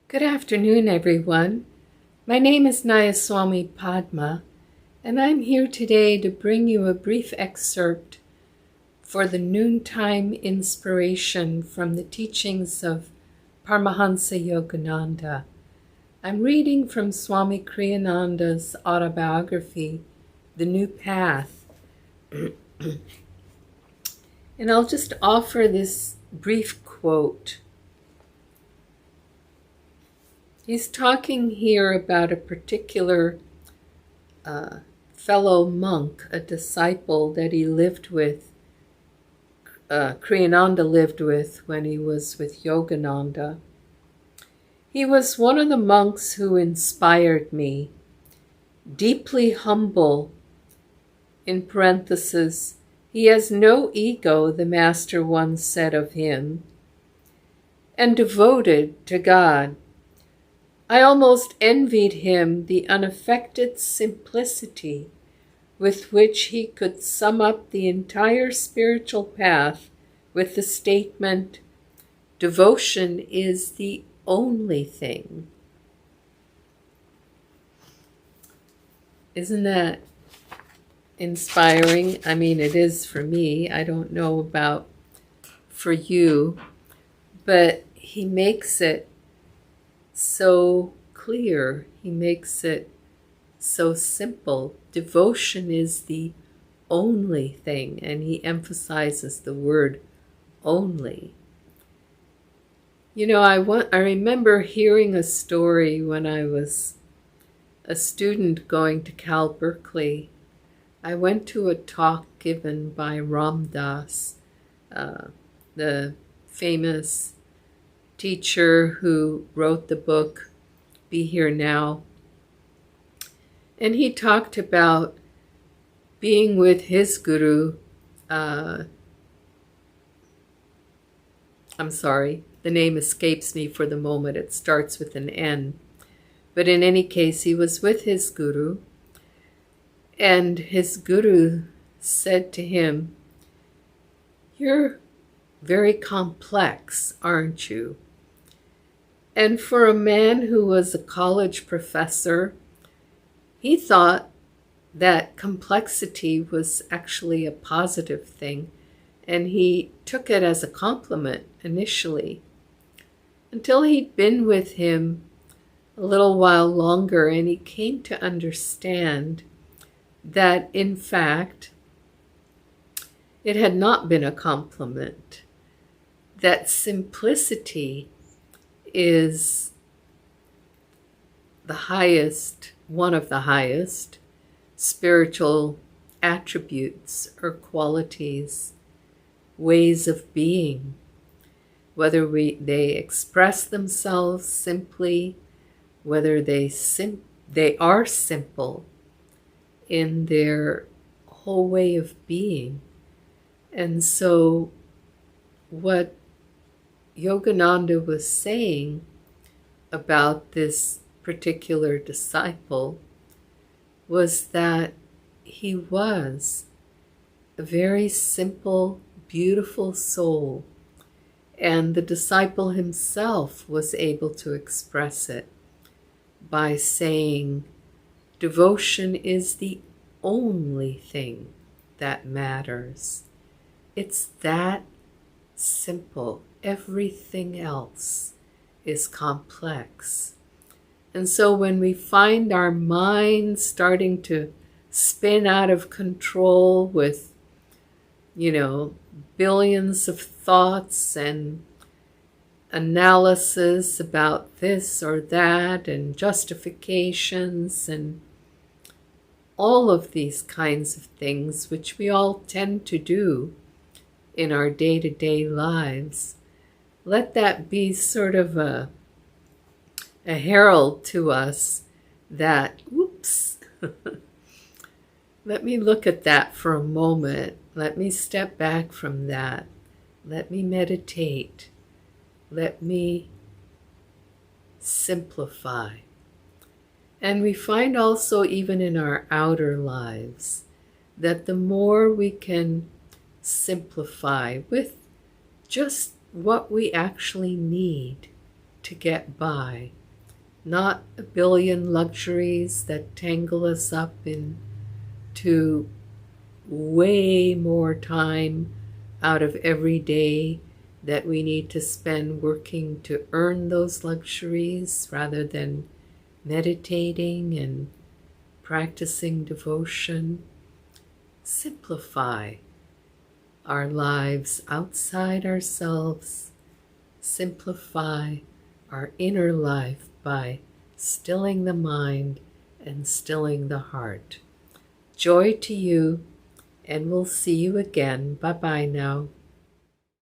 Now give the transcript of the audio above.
Good afternoon, everyone. My name is Nayaswami Padma, and I'm here today to bring you a brief excerpt for the noontime inspiration from the teachings of Paramahansa Yogananda. I'm reading from Swami Kriyananda's autobiography, The New Path, and I'll just offer this brief quote. He's talking here about a particular fellow monk, a disciple that he lived with, Kriyananda lived with when he was with Yogananda. He was one of the monks who inspired me, deeply humble, in parenthesis, he has no ego, the master once said of him, and devoted to God. I almost envied him the unaffected simplicity with which he could sum up the entire spiritual path with the statement, devotion is the only thing. Isn't that inspiring? I mean, it is for me. I don't know about for you, but he makes it so clear. He makes it so simple. Devotion is the only thing, and he emphasizes the word only. You know, I remember hearing a story when I was a student going to Cal Berkeley. I went to a talk given by Ram Dass, the famous teacher who wrote the book Be Here Now. And he talked about being with his guru. I'm sorry, the name escapes me for the moment. It starts with an N. But in any case, he was with his guru, and his guru said to him, "You're very complex, aren't you?" And for a man who was a college professor, he thought that complexity was actually a positive thing, and he took it as a compliment initially, until he'd been with him a little while longer, and he came to understand that, in fact, it had not been a compliment, that simplicity is the highest, one of the highest spiritual attributes or qualities, ways of being, whether they express themselves simply, whether they are simple in their whole way of being. And so what Yogananda was saying about this particular disciple was that he was a very simple, beautiful soul, and the disciple himself was able to express it by saying, devotion is the only thing that matters. It's that simple. Everything else is complex. And so when we find our minds starting to spin out of control with, billions of thoughts and analysis about this or that and justifications and all of these kinds of things, which we all tend to do in our day-to-day lives, let that be sort of a herald to us that, whoops, let me look at that for a moment. Let me step back from that. Let me meditate. Let me simplify. And we find also, even in our outer lives, that the more we can simplify with just what we actually need to get by, not a billion luxuries that tangle us up into way more time out of every day that we need to spend working to earn those luxuries rather than meditating and practicing devotion. Simplify our lives outside ourselves. Simplify our inner life by stilling the mind and stilling the heart. Joy to you, and we'll see you again. Bye-bye now.